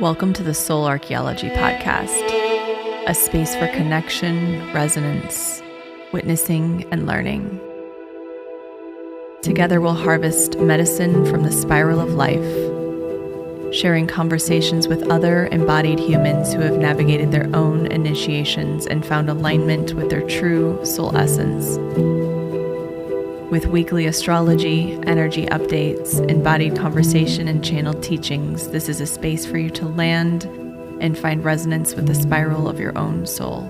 Welcome to the Soul Archaeology podcast, a space for connection, resonance, witnessing, and learning. Together we'll harvest medicine from the spiral of life, sharing conversations with other embodied humans who have navigated their own initiations and found alignment with their true soul essence. With weekly astrology, energy updates, embodied conversation, and channeled teachings, this is a space for you to land and find resonance with the spiral of your own soul.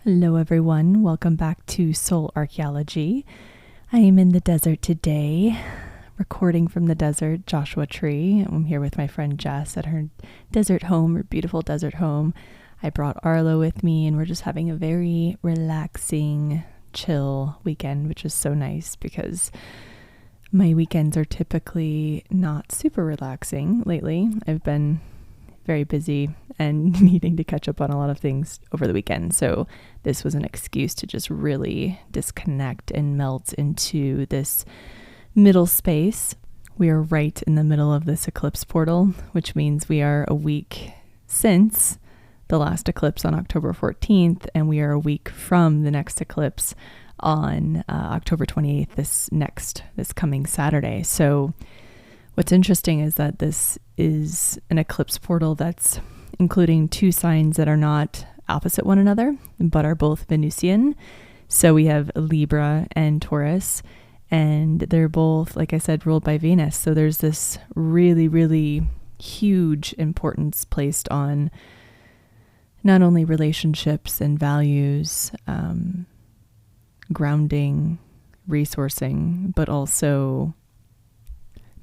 Hello everyone, welcome back to Soul Archaeology. I am in the desert today, recording from the desert, Joshua Tree. I'm here with my friend Jess at her desert home, her beautiful desert home. I brought Arlo with me and we're just having a very relaxing, chill weekend, which is so nice because my weekends are typically not super relaxing lately. I've been very busy and needing to catch up on a lot of things over the weekend. So this was an excuse to just really disconnect and melt into this middle space. We are right in the middle of this eclipse portal, which means we are a week since the last eclipse on October 14th, and we are a week from the next eclipse on October 28th, this coming Saturday. So what's interesting is that this is an eclipse portal that's including two signs that are not opposite one another, but are both Venusian. So we have Libra and Taurus, and they're both, like I said, ruled by Venus. So there's this really, really huge importance placed on not only relationships and values, grounding, resourcing, but also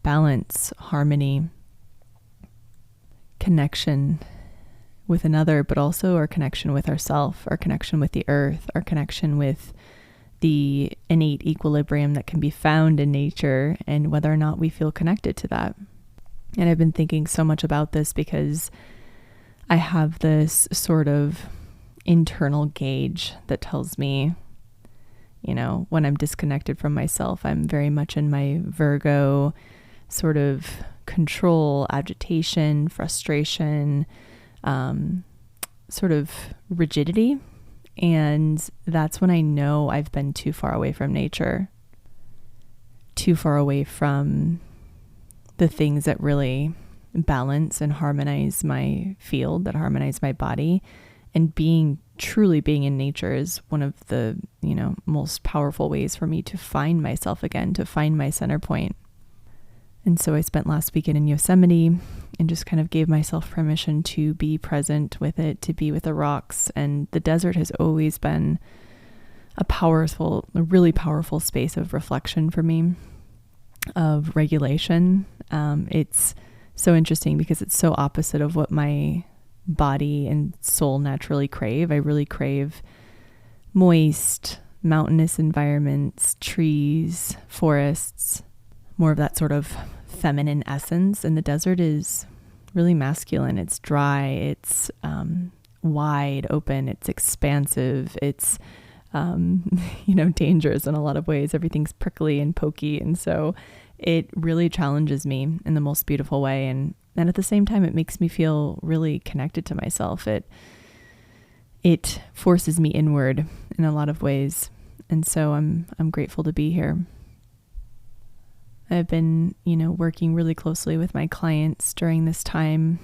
balance, harmony, connection with another, but also our connection with ourself, our connection with the earth, our connection with the innate equilibrium that can be found in nature, and whether or not we feel connected to that. And I've been thinking so much about this because I have this sort of internal gauge that tells me, when I'm disconnected from myself. I'm very much in my Virgo sort of control, agitation, frustration, sort of rigidity. And that's when I know I've been too far away from nature, too far away from the things that really balance and harmonize my field, that harmonize my body. And truly being in nature is one of the, most powerful ways for me to find myself again, to find my center point. And so I spent last weekend in Yosemite and just kind of gave myself permission to be present with it, to be with the rocks. And the desert has always been a really powerful space of reflection for me, of regulation. It's so interesting because it's so opposite of what my body and soul naturally crave. I really crave moist, mountainous environments, trees, forests, more of that sort of feminine essence. And the desert is really masculine. It's dry, it's wide open, it's expansive, it's dangerous in a lot of ways. Everything's prickly and pokey, and so it really challenges me in the most beautiful way. And at the same time, it makes me feel really connected to myself. It forces me inward in a lot of ways, and so I'm grateful to be here. I've been, working really closely with my clients during this time.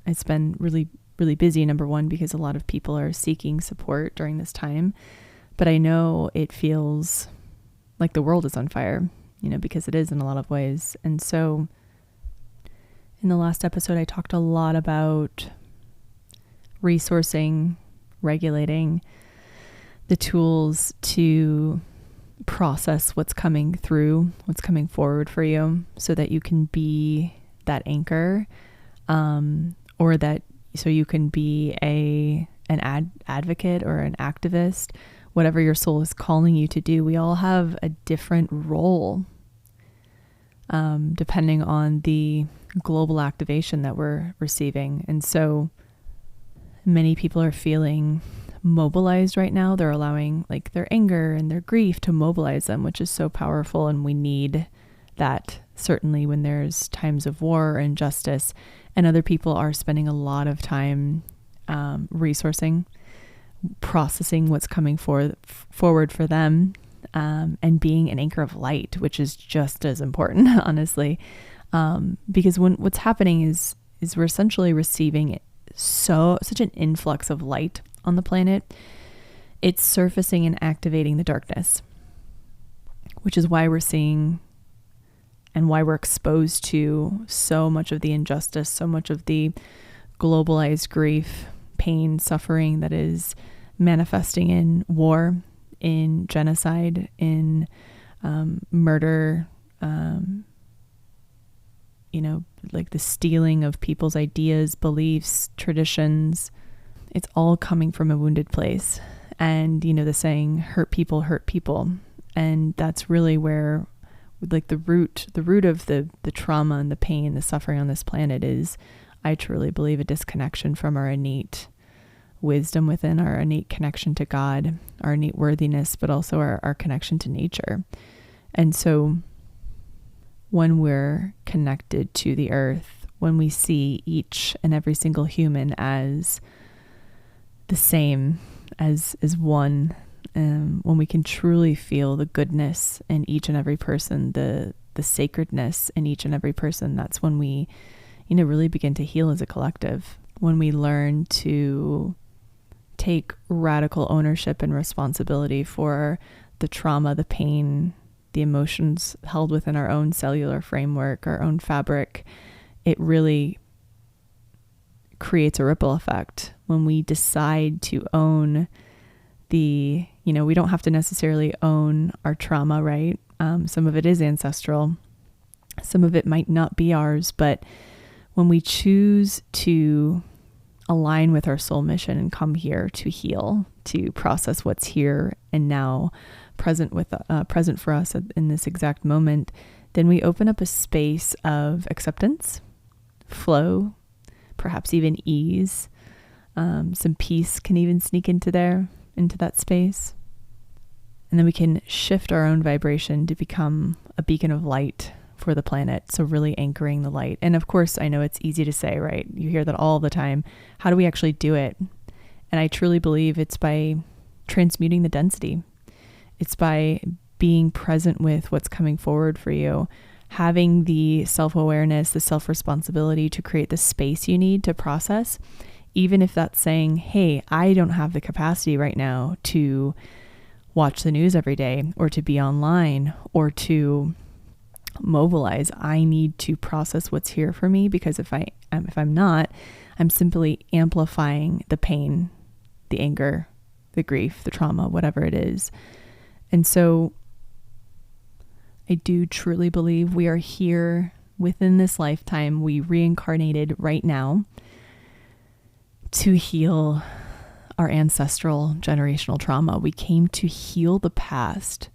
It's been really, really busy, number one, because a lot of people are seeking support during this time. But I know it feels like the world is on fire, because it is in a lot of ways. And so in the last episode, I talked a lot about resourcing, regulating, the tools to process what's coming through, what's coming forward for you, so that you can be that anchor, so you can be an advocate or an activist, whatever your soul is calling you to do. We all have a different role, depending on the global activation that we're receiving. And so Many people are feeling mobilized right now. They're allowing like their anger and their grief to mobilize them, which is so powerful. And we need that certainly when there's times of war or injustice. And other people are spending a lot of time resourcing, processing what's coming forward for them, and being an anchor of light, which is just as important, honestly. Because what's happening is we're essentially receiving such an influx of light on the planet. It's surfacing and activating the darkness, which is why we're seeing and why we're exposed to so much of the injustice, so much of the globalized grief, pain, suffering that is manifesting in war, in genocide, in murder, like the stealing of people's ideas, beliefs, traditions. It's all coming from a wounded place. And, the saying, hurt people. And that's really where like the root of the trauma and the pain, the suffering on this planet is, I truly believe, a disconnection from our innate wisdom within, our innate connection to God, our innate worthiness, but also our connection to nature. And so when we're connected to the earth, when we see each and every single human as the same, as one, when we can truly feel the goodness in each and every person, the sacredness in each and every person, that's when we, really begin to heal as a collective. When we learn to take radical ownership and responsibility for the trauma, the pain, the emotions held within our own cellular framework, our own fabric, it really creates a ripple effect. When we decide to own we don't have to necessarily own our trauma, right? Some of it is ancestral. Some of it might not be ours, but when we choose to align with our soul mission and come here to heal, to process what's here and now present for us in this exact moment, then we open up a space of acceptance, flow, perhaps even ease. Some peace can even sneak into that space. And then we can shift our own vibration to become a beacon of light for the planet. So really anchoring the light. And of course, I know it's easy to say, right? You hear that all the time. How do we actually do it? And I truly believe it's by transmuting the density. It's by being present with what's coming forward for you, having the self-awareness, the self-responsibility to create the space you need to process, even if that's saying, hey, I don't have the capacity right now to watch the news every day or to be online or to mobilize. I need to process what's here for me, because if I'm not, I'm simply amplifying the pain, the anger, the grief, the trauma, whatever it is. And so I do truly believe we are here within this lifetime. We reincarnated right now to heal our ancestral generational trauma. We came to heal the past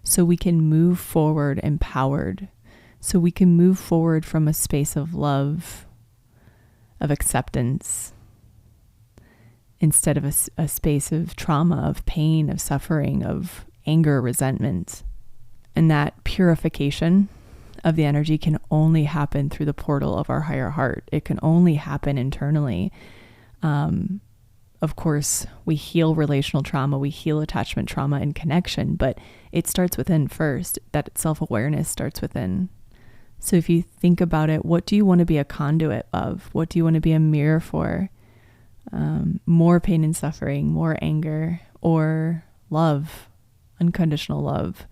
so we can move forward empowered, so we can move forward from a space of love, of acceptance, instead of a space of trauma, of pain, of suffering, of anger, resentment. And that purification of the energy can only happen through the portal of our higher heart. It can only happen internally. Of course, we heal relational trauma, we heal attachment trauma and connection, but it starts within first. That self-awareness starts within. So if you think about it, what do you want to be a conduit of? What do you want to be a mirror for? More pain and suffering, more anger, or love, unconditional love,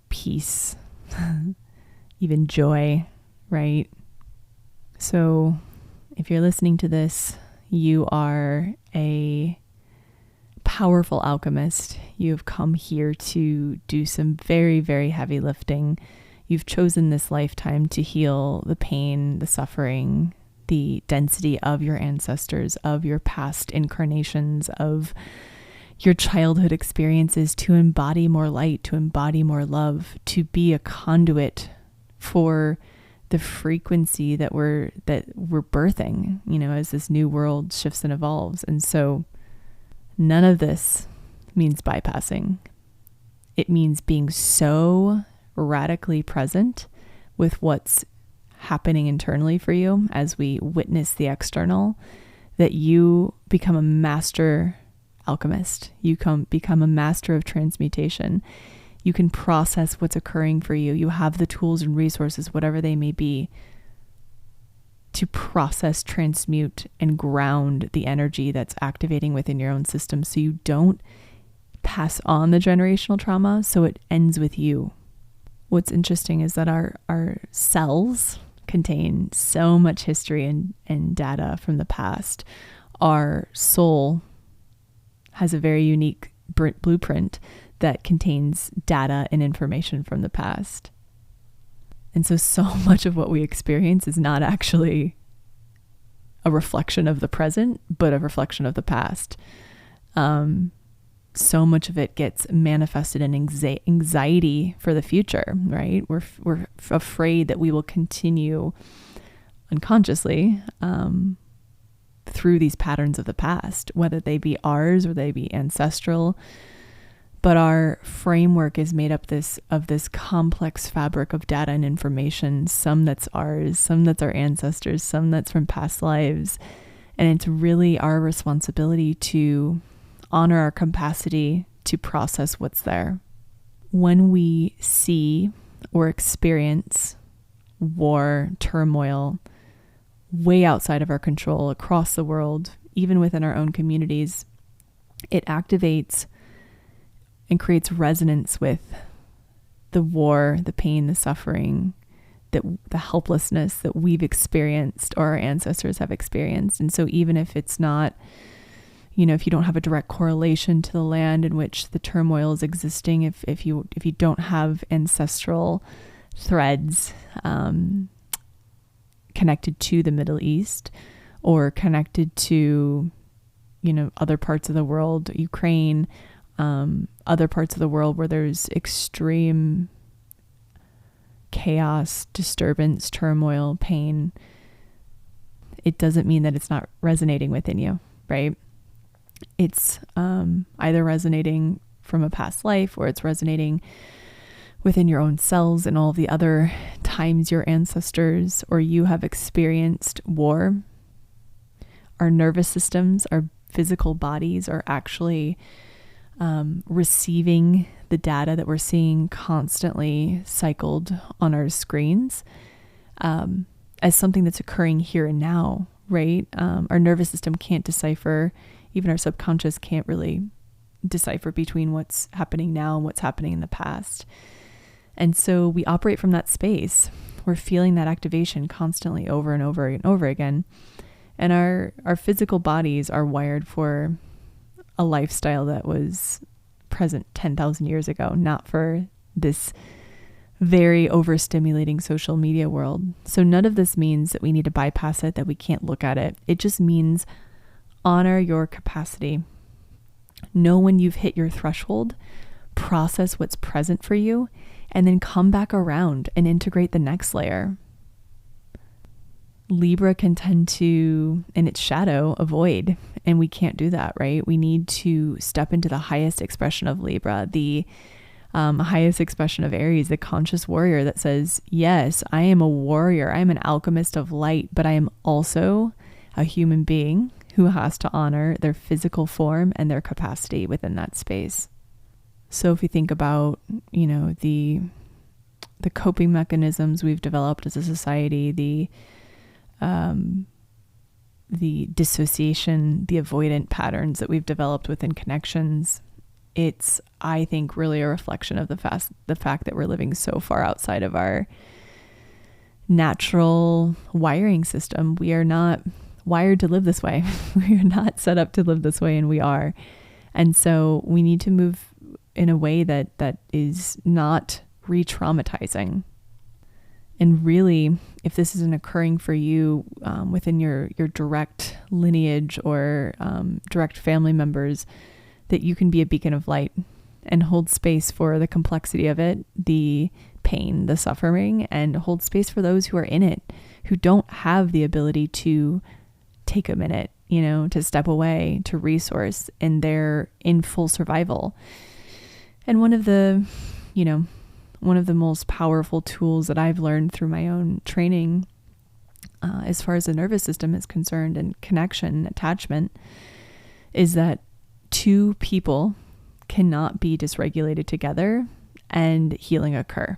peace, even joy, right? So if you're listening to this, you are a powerful alchemist. You've come here to do some very, very heavy lifting. You've chosen this lifetime to heal the pain, the suffering, the density of your ancestors, of your past incarnations, of your childhood experiences, to embody more light, to embody more love, to be a conduit for the frequency that we're birthing, as this new world shifts and evolves. And so none of this means bypassing. It means being so radically present with what's happening internally for you as we witness the external, that you become a master alchemist. You become a master of transmutation. You can process what's occurring for you. You have the tools and resources, whatever they may be, to process, transmute, and ground the energy that's activating within your own system, so you don't pass on the generational trauma, so it ends with you. What's interesting is that our cells contain so much history and data from the past. Our soul has a very unique blueprint that contains data and information from the past. And so much of what we experience is not actually a reflection of the present, but a reflection of the past. So much of it gets manifested in anxiety for the future, right? We're afraid that we will continue unconsciously through these patterns of the past, whether they be ours or they be ancestral. But our framework is made up of this complex fabric of data and information, some that's ours, some that's our ancestors, some that's from past lives. And it's really our responsibility to honor our capacity to process what's there. When we see or experience war, turmoil, way outside of our control across the world, even within our own communities, it activates and creates resonance with the war, the pain, the suffering, the helplessness that we've experienced or our ancestors have experienced. And so even if it's not, if you don't have a direct correlation to the land in which the turmoil is existing, if you don't have ancestral threads connected to the Middle East or connected to, other parts of the world, Ukraine, other parts of the world where there's extreme chaos, disturbance, turmoil, pain, it doesn't mean that it's not resonating within you, right? It's either resonating from a past life, or it's resonating within your own cells and all of the other times your ancestors or you have experienced war. Our nervous systems, our physical bodies are actually receiving the data that we're seeing constantly cycled on our screens as something that's occurring here and now, right? Our nervous system can't decipher, even our subconscious can't really decipher between what's happening now and what's happening in the past. And so we operate from that space. We're feeling that activation constantly over and over and over again. And our physical bodies are wired for a lifestyle that was present 10,000 years ago, not for this very overstimulating social media world. So none of this means that we need to bypass it, that we can't look at it. It just means honor your capacity. Know when you've hit your threshold, process what's present for you, and then come back around and integrate the next layer. Libra can tend to, in its shadow, avoid, and we can't do that, right? We need to step into the highest expression of Libra, the highest expression of Aries, the conscious warrior that says, yes, I am a warrior. I am an alchemist of light, but I am also a human being who has to honor their physical form and their capacity within that space. So if you think about, the coping mechanisms we've developed as a society, the dissociation, the avoidant patterns that we've developed within connections, it's, I think, really a reflection of the fact that we're living so far outside of our natural wiring system. We are not wired to live this way. We are not set up to live this way, and we are. And so we need to move in a way that is not re-traumatizing. And really, if this isn't occurring for you within your direct lineage or direct family members, that you can be a beacon of light and hold space for the complexity of it, the pain, the suffering, and hold space for those who are in it, who don't have the ability to take a minute, to step away, to resource, and they're in full survival. And one of the most powerful tools that I've learned through my own training, as far as the nervous system is concerned and connection, attachment, is that two people cannot be dysregulated together and healing occur.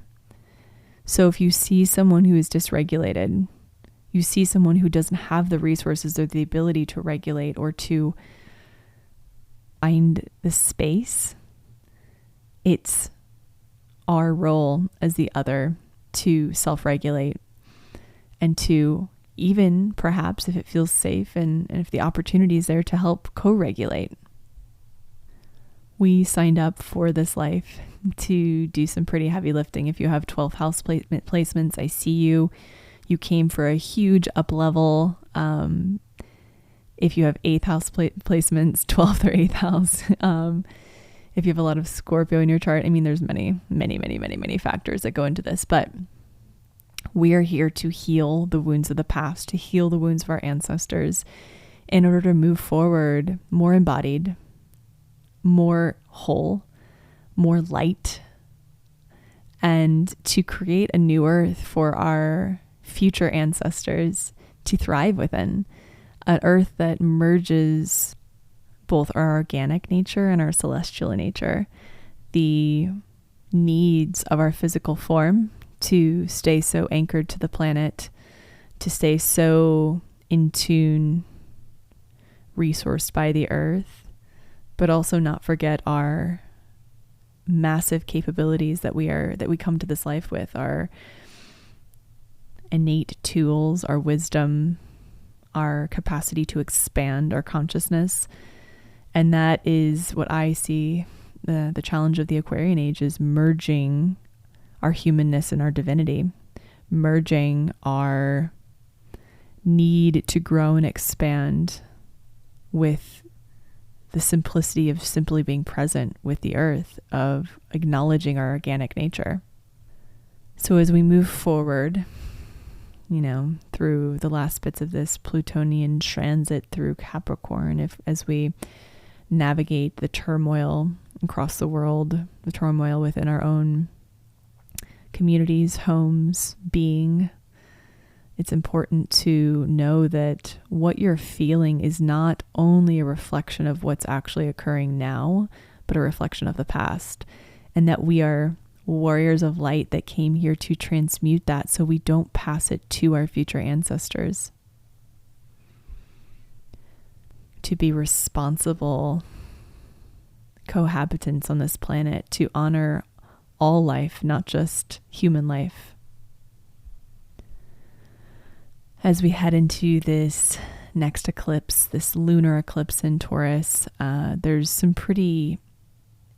So if you see someone who is dysregulated, you see someone who doesn't have the resources or the ability to regulate or to find the space, it's our role as the other to self-regulate and to even perhaps, if it feels safe and if the opportunity is there, to help co-regulate. We signed up for this life to do some pretty heavy lifting. If you have 12th house placements, I see you. You came for a huge up level. If you have 8th house placements, 12th or 8th house. If you have a lot of Scorpio in your chart, there's many factors that go into this, but we are here to heal the wounds of the past, to heal the wounds of our ancestors in order to move forward more embodied, more whole, more light, and to create a new earth for our future ancestors to thrive within, an earth that merges both our organic nature and our celestial nature, the needs of our physical form to stay so anchored to the planet, to stay so in tune, resourced by the earth, but also not forget our massive capabilities that we come to this life with, our innate tools, our wisdom, our capacity to expand our consciousness. And that is what I see the challenge of the Aquarian age, is merging our humanness and our divinity, merging our need to grow and expand with the simplicity of simply being present with the earth, of acknowledging our organic nature. So as we move forward, through the last bits of this Plutonian transit through Capricorn, as we navigate the turmoil across the world, the turmoil within our own communities, homes, being, it's important to know that what you're feeling is not only a reflection of what's actually occurring now, but a reflection of the past, and that we are warriors of light that came here to transmute that so we don't pass it to our future ancestors. To be responsible cohabitants on this planet, to honor all life, not just human life. As we head into this next eclipse, this lunar eclipse in Taurus, there's some pretty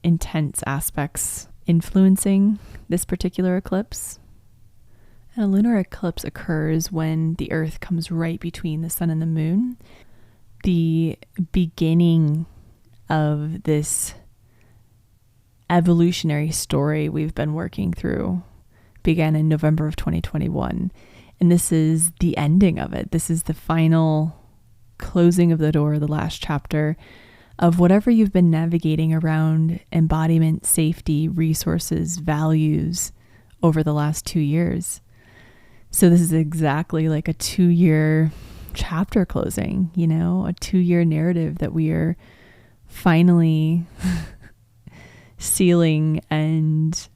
intense aspects influencing this particular eclipse. And a lunar eclipse occurs when the earth comes right between the sun and the moon. The beginning of this evolutionary story we've been working through began in November of 2021. And this is the ending of it. This is the final closing of the door, the last chapter of whatever you've been navigating around embodiment, safety, resources, values over the last 2 years. So this is exactly like a 2-year chapter closing, a 2-year narrative that we are finally sealing and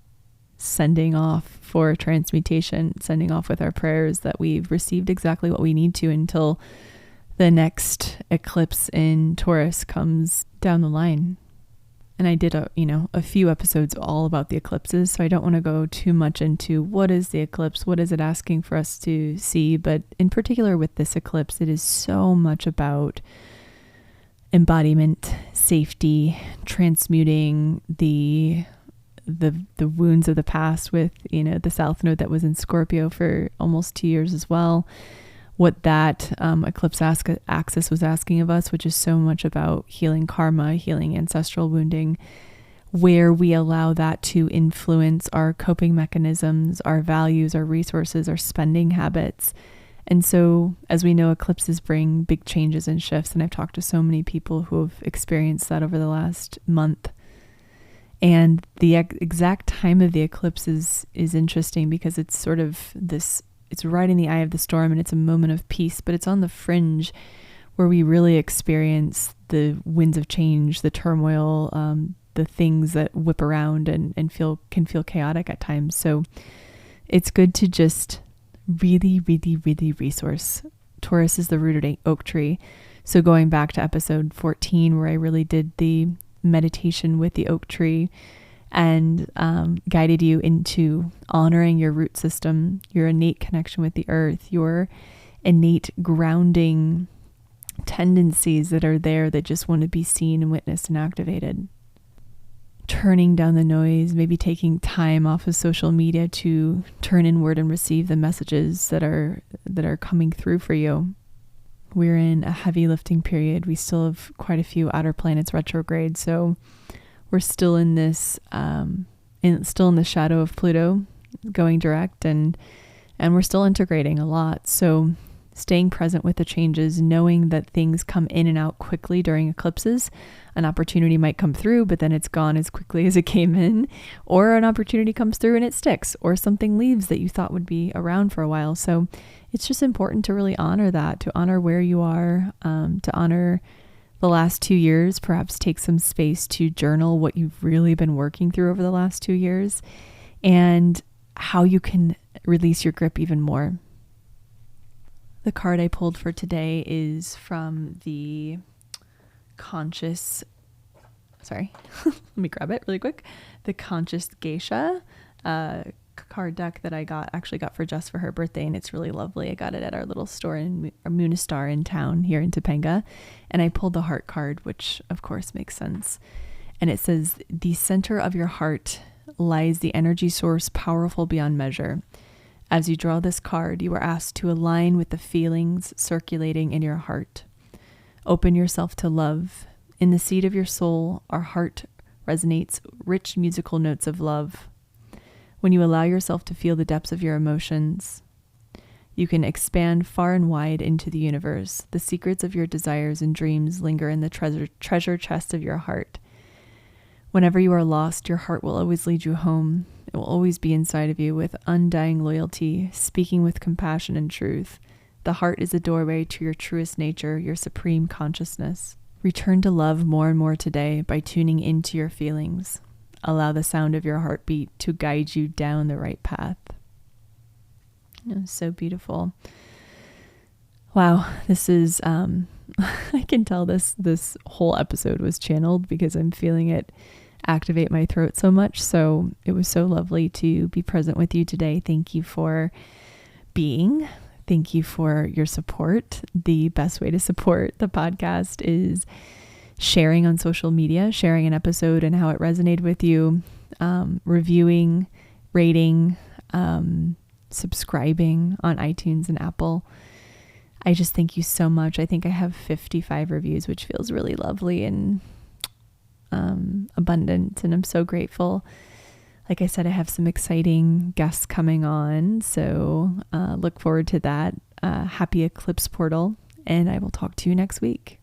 sending off for transmutation, sending off with our prayers that we've received exactly what we need to until the next eclipse in Taurus comes down the line. And I did a few episodes all about the eclipses, so I don't want to go too much into what is the eclipse, what is it asking for us to see, but in particular with this eclipse, it is so much about embodiment, safety, transmuting the wounds of the past with, the South Node that was in Scorpio for almost 2 years as well. What that eclipse axis was asking of us, which is so much about healing karma, healing ancestral wounding. where we allow that to influence our coping mechanisms, our values, our resources, our spending habits. And so, as we know, eclipses bring big changes and shifts. And I've talked to so many people who have experienced that over the last month. And the exact time of the eclipse is interesting because it's sort of this, it's right in the eye of the storm and it's a moment of peace, but it's on the fringe where we really experience the winds of change, the turmoil, the things that whip around and can feel chaotic at times. So it's good to just really, really, really resource. Taurus is the rooted oak tree. So going back to episode 14, where I really did the meditation with the oak tree and guided you into honoring your root system, your innate connection with the earth, your innate grounding tendencies that are there that just want to be seen and witnessed and activated. Turning down the noise, maybe taking time off of social media to turn inward and receive the messages that are coming through for you. We're in a heavy lifting period. We still have quite a few outer planets retrograde, so we're still in this, still in the shadow of Pluto going direct, and we're still integrating a lot. So staying present with the changes, knowing that things come in and out quickly during eclipses. An opportunity might come through, but then it's gone as quickly as it came in, or an opportunity comes through and it sticks, or something leaves that you thought would be around for a while. So it's just important to really honor that, to honor where you are, to honor the last 2 years, perhaps take some space to journal what you've really been working through over the last 2 years and how you can release your grip even more. The card I pulled for today is from the Conscious, let me grab it really quick. The Conscious Geisha card deck that I actually got for Jess for her birthday, and it's really lovely. I got it at our little store in Moonistar in town here in Topanga, and I pulled the heart card, which of course makes sense. And it says, the center of your heart lies the energy source powerful beyond measure. As you draw this card, you are asked to align with the feelings circulating in your heart. Open yourself to love. In the seed of your soul, our heart resonates rich musical notes of love. When you allow yourself to feel the depths of your emotions, you can expand far and wide into the universe. The secrets of your desires and dreams linger in the treasure chest of your heart. Whenever you are lost, your heart will always lead you home. It will always be inside of you with undying loyalty, speaking with compassion and truth. The heart is a doorway to your truest nature, your supreme consciousness. Return to love more and more today by tuning into your feelings. Allow the sound of your heartbeat to guide you down the right path. So beautiful. Wow, this is, I can tell this whole episode was channeled because I'm feeling it activate my throat so much. So it was so lovely to be present with you today. Thank you for being. Thank you for your support. The best way to support the podcast is sharing on social media, sharing an episode and how it resonated with you, reviewing, rating, subscribing on iTunes and Apple. I just thank you so much. I think I have 55 reviews, which feels really lovely and abundant, and I'm so grateful. Like I said, I have some exciting guests coming on, so look forward to that. Happy Eclipse Portal, and I will talk to you next week.